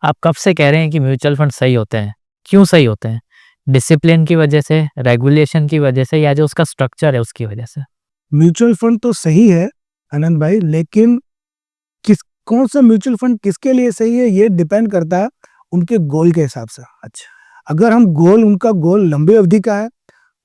आप कब से कह रहे हैं कि म्यूचुअल फंड सही होते हैं? क्यों सही होते हैं? डिसिप्लिन की वजह से, रेगुलेशन की वजह से या जो उसका स्ट्रक्चर है उसकी वजह से? म्यूचुअल फंड तो सही है आनंद भाई, लेकिन किस कौन सा म्यूचुअल फंड किसके लिए सही है ये डिपेंड करता है उनके गोल के हिसाब से। अच्छा। अगर हम गोल उनका गोल लंबी अवधि का है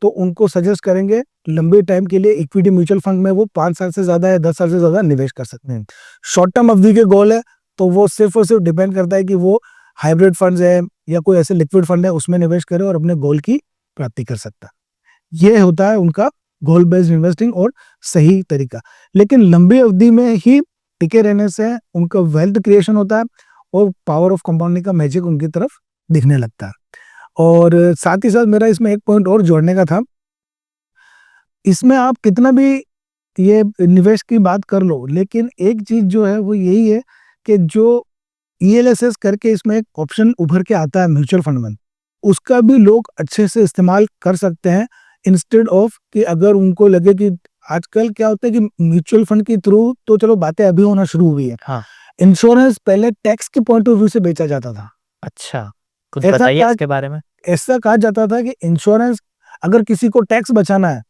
तो उनको सजेस्ट करेंगे लंबे टाइम के लिए इक्विटी म्यूचुअल फंड में वो 5 साल से ज्यादा या 10 साल से ज्यादा निवेश कर सकते हैं। शॉर्ट टर्म अवधि के गोल है तो वो सिर्फ और सिर्फ डिपेंड करता है कि वो हाइब्रिड फंड्स है या कोई ऐसे लिक्विड फंड है उसमें निवेश करे और अपने गोल की प्राप्ति कर सकता है। ये होता है उनका गोल बेस्ड इन्वेस्टिंग और सही तरीका। लेकिन लंबी अवधि में ही टिके रहने से उनका वेल्थ क्रिएशन होता है और पावर ऑफ कंपाउंडिंग का मैजिक उनकी तरफ दिखने लगता है। और साथ ही साथ मेरा इसमें एक पॉइंट और जोड़ने का था, इसमें आप कितना भी ये निवेश की बात कर लो, लेकिन एक चीज जो है वो यही है कि जो ईएलएसएस करके इसमें एक ऑप्शन उभर के आता है म्यूचुअल फंड में, उसका भी लोग अच्छे से इस्तेमाल कर सकते हैं। इंस्टेड ऑफ कि अगर उनको लगे कि आजकल क्या होता है कि म्यूचुअल फंड के थ्रू तो चलो बातें अभी होना शुरू हुई है, हाँ। इंश्योरेंस पहले टैक्स के पॉइंट ऑफ व्यू से बेचा जाता था। अच्छा, कुछ ऐसा बताइए कहा इसके बारे में? ऐसा कहा जाता था कि इंश्योरेंस, अगर किसी को टैक्स बचाना है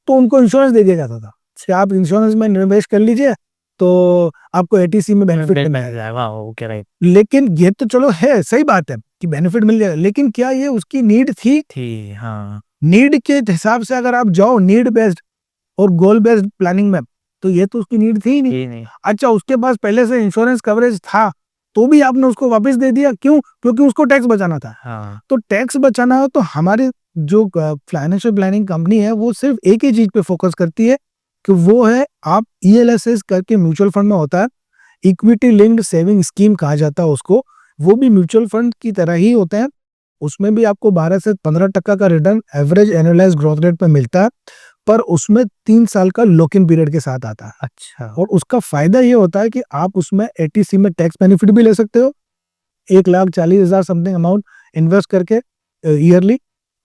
तो उनको इंश्योरेंस दे दिया जाता था कि आप इंश्योरेंस में निवेश कर लीजिए तो आपको एटीसी में बेनिफिट मिल जाएगा। जाएगा, ओके, राइट। लेकिन ये तो चलो है, सही बात है कि बेनिफिट मिल जाएगा, लेकिन क्या ये उसकी नीड थी? थी, हाँ। नीड के हिसाब से अगर आप जाओ नीड बेस्ड और गोल बेस्ड प्लानिंग में, तो ये तो उसकी नीड थी ही नहीं। थी नहीं। अच्छा, उसके पास पहले से इंश्योरेंस कवरेज था तो भी आपने उसको वापस दे दिया, क्यों? क्योंकि उसको टैक्स बचाना था। हाँ। तो टैक्स बचाना हो तो हमारे जो फाइनेंशियल प्लानिंग कंपनी है वो सिर्फ एक ही चीज पे फोकस करती है कि वो है, आप ईएलएसएस करके म्यूचुअल फंड में होता है, इक्विटी लिंक्ड सेविंग स्कीम कहा जाता है उसको। वो भी म्यूचुअल फंड की तरह ही होते हैं, उसमें भी आपको 12 से 15% का return average annualise growth rate पे मिलता है, पर उसमें 3 साल का लॉक इन पीरियड के साथ आता है। अच्छा। और उसका फायदा ये होता है कि आप उसमें एटीसी में टैक्स बेनिफिट भी ले सकते हो, 1,40,000 समथिंग अमाउंट इन्वेस्ट करके ईयरली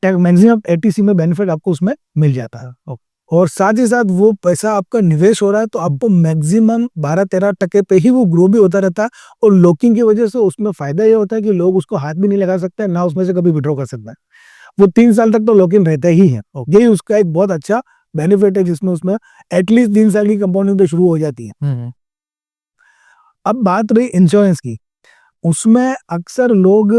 मैक्सिमम एटीसी में बेनिफिट आपको उसमें मिल जाता है। और साथ ही साथ वो पैसा आपका निवेश हो रहा है तो आपको मैक्सिमम 12-13% पे ही वो ग्रो भी होता रहता है। और लॉकिंग की वजह से उसमें फायदा ये होता है कि लोग उसको हाथ भी नहीं लगा सकते, ना उसमें से कभी विड्रॉ कर सकते हैं। वो 3 साल तक तो लॉक-इन रहता ही है। यही उसका एक बहुत अच्छा बेनिफिट है, जिसमें उसमें एटलीस्ट 3 साल की कंपाउंडिंग तो शुरू हो जाती है। अब बात रही इंश्योरेंस की, उसमें अक्सर लोग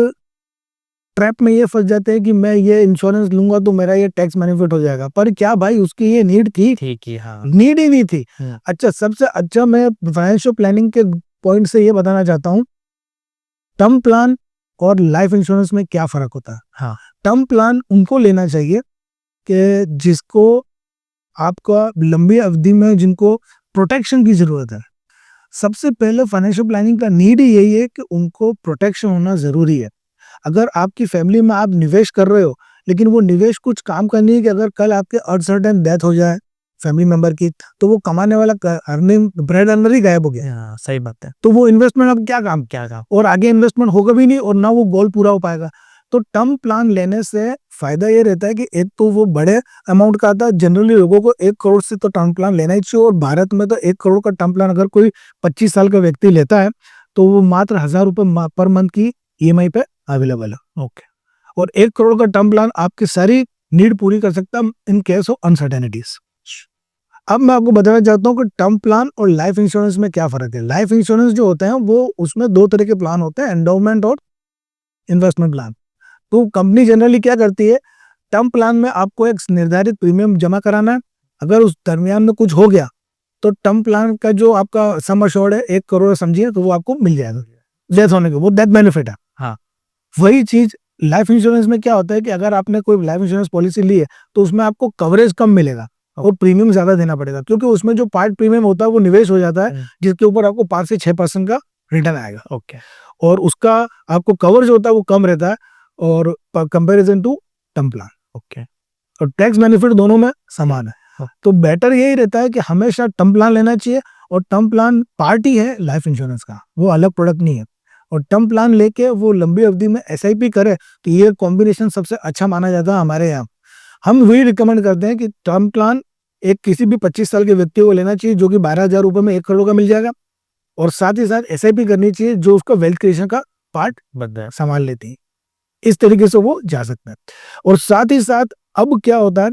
ट्रैप में ये फंस जाते हैं कि मैं ये इंश्योरेंस लूंगा तो मेरा ये टैक्स बेनिफिट हो जाएगा, पर क्या भाई उसकी ये नीड थी? ठीक ही, हाँ। नीड ही नहीं थी। अच्छा, सबसे अच्छा मैं फाइनेंशियल प्लानिंग के पॉइंट से ये बताना चाहता हूँ, टर्म प्लान और लाइफ इंश्योरेंस में क्या फर्क होता है। हाँ। टर्म प्लान उनको लेना चाहिए कि जिसको आपका लंबी अवधि में जिनको प्रोटेक्शन की जरूरत है। सबसे पहले फाइनेंशियल प्लानिंग का नीड ही यही है कि उनको प्रोटेक्शन होना जरूरी है। अगर आपकी फैमिली में आप निवेश कर रहे हो, लेकिन वो निवेश कुछ काम का नहीं है कि अगर कल आपके अनसर्टेन डेथ हो जाए फैमिली मेंबर की, तो वो कमाने वाला अर्निंग ब्रेड अर्नर ही गायब हो गया। हाँ, सही बात है। तो वो इन्वेस्टमेंट अब क्या काम, क्या काम? और आगे इन्वेस्टमेंट होगा भी नहीं और ना वो गोल पूरा हो पाएगा। तो टर्म प्लान लेने से फायदा ये रहता है कि एक तो वो बड़े अमाउंट का आता है, जनरली लोगों को 1 करोड़ से तो टर्म प्लान लेना ही चाहिए, और भारत में तो 1 करोड़ का टर्म प्लान अगर कोई 25 साल का व्यक्ति लेता है तो वो मात्र 1,000 रुपए पर मंथ की ईएमआई पे अवेलेबल है। ओके। और 1 करोड़ का टर्म प्लान आपकी सारी नीड पूरी कर सकता है इन केस ऑफ अनसर्टेनिटीज। अब मैं आपको बताना चाहता हूँ कि टर्म प्लान और लाइफ इंश्योरेंस में क्या फर्क है। लाइफ इंश्योरेंस जो होते हैं वो उसमें 2 तरह के प्लान होते हैं, एंडोमेंट और इन्वेस्टमेंट प्लान। तो कंपनी जनरली क्या करती है, टर्म प्लान में आपको एक निर्धारित प्रीमियम जमा कराना है, अगर उस दरमियान में कुछ हो गया तो टर्म प्लान का जो आपका सम अश्योर्ड है 1 करोड़ समझिए, तो वो आपको मिल जाएगा डेथ होने के, वो डेथ बेनिफिट है। हाँ। वही चीज लाइफ इंश्योरेंस में क्या होता है कि अगर आपने कोई लाइफ इंश्योरेंस पॉलिसी ली है तो उसमें आपको कवरेज कम मिलेगा और प्रीमियम ज्यादा देना पड़ेगा, क्योंकि उसमें जो पार्ट प्रीमियम होता है वो निवेश हो जाता है, जिसके ऊपर आपको 5 से 6% का रिटर्न आएगा। ओके। और उसका आपको कवर जो होता है वो कम रहता है और comparison to term plan. Okay. और टैक्स बेनिफिट दोनों में समान है। तो बेटर यही रहता है कि हमेशा टर्म प्लान लेना चाहिए, और टर्म प्लान पार्ट ही है लाइफ इंश्योरेंस का, वो अलग प्रोडक्ट नहीं है। और टर्म प्लान लेके वो लंबी अवधि में एसआईपी करे तो ये कॉम्बिनेशन सबसे अच्छा माना जाता है हमारे यहाँ। हम वही रिकमेंड करते हैं कि टर्म प्लान एक किसी भी 25 साल के व्यक्ति को लेना चाहिए, जो कि 12,000 रुपए में 1 करोड़ का मिल जाएगा, और साथ ही साथ एसआईपी करनी चाहिए जो उसका वेल्थ क्रिएशन का पार्ट बदल संभाल लेती हैं। इस तरीके से वो जा सकते हैं। और साथ ही साथ अब क्या होता है,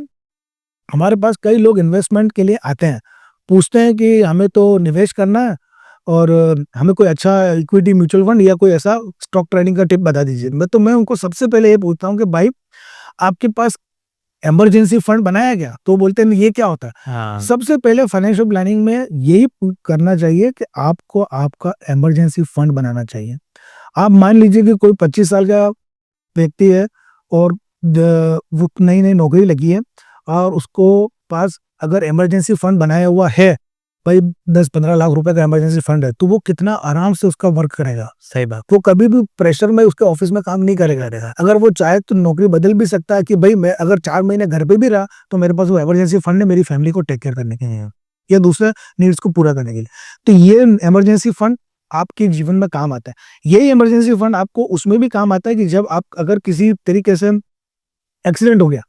हमारे पास कई लोग इन्वेस्टमेंट के लिए आते हैं, पूछते हैं कि हमें तो निवेश करना है और हमें कोई अच्छा इक्विटी म्यूचुअल फंड या कोई ऐसा स्टॉक ट्रेडिंग का टिप बता दीजिए। मैं उनको सबसे पहले ये पूछता हूँ कि भाई आपके पास इमरजेंसी फंड बनाया क्या? तो बोलते हैं ये क्या होता है? हाँ, सबसे पहले फाइनेंशियल प्लानिंग में यही करना चाहिए कि आपको आपका इमरजेंसी फंड बनाना चाहिए। आप मान लीजिए कि कोई 25 साल का व्यक्ति है और वो नई नई नौकरी लगी है और उसको पास अगर इमरजेंसी फंड बनाया हुआ है, भाई 10-15 लाख रुपए का इमरजेंसी फंड है, तो वो कितना आराम से उसका वर्क करेगा। सही बात। वो कभी भी प्रेशर में उसके ऑफिस में काम नहीं करेगा। अगर वो चाहे तो नौकरी बदल भी सकता है कि भाई मैं अगर 4 महीने घर पे भी रहा तो मेरे पास वो इमरजेंसी फंड है मेरी फैमिली को टेक केयर करने के लिए या दूसरे नीड्स को पूरा करने के लिए। तो ये इमरजेंसी फंड आपके जीवन में काम आता है। यही इमरजेंसी फंड आपको उसमें भी काम आता है कि जब आप अगर किसी तरीके से एक्सीडेंट हो गया,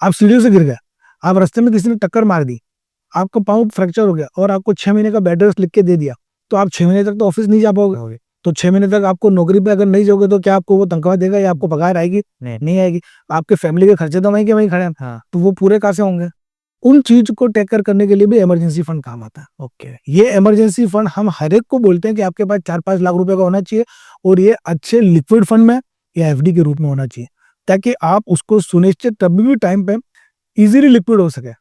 आप सीढ़ियों से गिर गए, आप रास्ते में किसी ने टक्कर मार दी, आपका पाँव फ्रैक्चर हो गया और आपको 6 महीने का बेड रेस्ट लिख के दे दिया, तो आप 6 महीने तक तो ऑफिस नहीं जा पाओगे। तो 6 महीने तक आपको नौकरी पे अगर नहीं जाओगे तो क्या आपको वो तनख्वाह देगा या आपको पगार आएगी? नहीं आएगी। आपके फैमिली के खर्चे तो वहीं के वहीं खड़े हैं, हाँ, तो वो पूरे कहाँ से होंगे? उन चीज को टेक केयर करने के लिए भी इमरजेंसी फंड काम आता है। ओके, ये इमरजेंसी फंड हम हर एक को बोलते हैं कि आपके पास 4-5 लाख रुपए का होना चाहिए और ये अच्छे लिक्विड फंड में या एफडी के रूप में होना चाहिए, ताकि आप उसको सुनिश्चित तभी भी टाइम पे इजीली लिक्विड हो सके।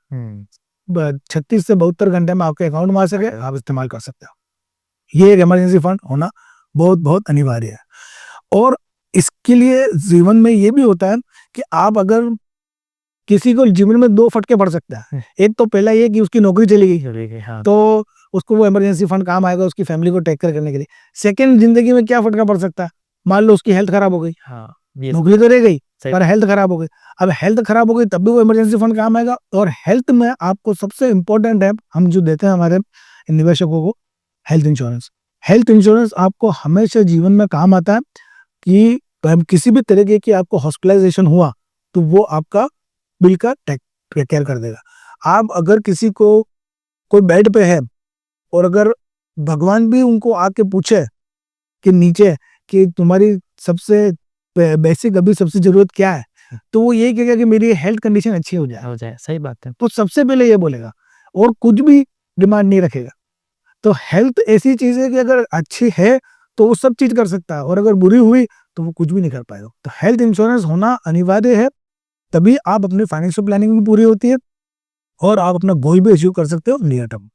36 से 72 घंटे में आपके अकाउंट में आ सके, आप इस्तेमाल कर सकते हो। ये एक इमरजेंसी फंड होना बहुत बहुत अनिवार्य है। और इसके लिए जीवन में ये भी होता है कि आप अगर किसी को जीवन में 2 फटके पड़ सकता है। एक तो पहला ये कि उसकी नौकरी चली गई, हाँ, तो उसको वो इमरजेंसी फंड काम आएगा उसकी फैमिली को टेक केयर करने के लिए। सेकंड, जिंदगी में क्या फटका पड़ सकता है? मान लो उसकी हेल्थ खराब हो गई, हाँ, ये नौकरी तो रह गई सही पर हेल्थ खराब हो गई। अब हेल्थ खराब हो गई तब भी वो इमरजेंसी फंड काम आएगा। और हेल्थ में आपको सबसे इंपॉर्टेंट है, हम जो देते हैं हमारे निवेशकों को, हेल्थ इंश्योरेंस। हेल्थ इंश्योरेंस आपको हमेशा जीवन में काम आता है कि किसी भी तरीके की आपको हॉस्पिटलाइजेशन हुआ तो वो आपका बिल का टेक केयर कर देगा। आप अगर किसी को कोई बेड पे है और अगर भगवान भी उनको आके पूछे कि नीचे कि तुम्हारी सबसे बेसिक अभी सबसे जरूरत क्या है, तो वो यही कहेगा कि मेरी हेल्थ कंडीशन अच्छी हो जाए। हो जाए, सही बात है। तो सबसे पहले ये बोलेगा और कुछ भी डिमांड नहीं रखेगा। तो हेल्थ ऐसी चीज है कि अगर अच्छी है तो वो सब चीज कर सकता है और अगर बुरी हुई तो वो कुछ भी नहीं कर पाएगा। तो हेल्थ इंश्योरेंस होना अनिवार्य है, तभी आप अपनी फाइनेंशियल प्लानिंग भी पूरी होती है और आप अपना गोल भी अचीव कर सकते हो नियर टर्म।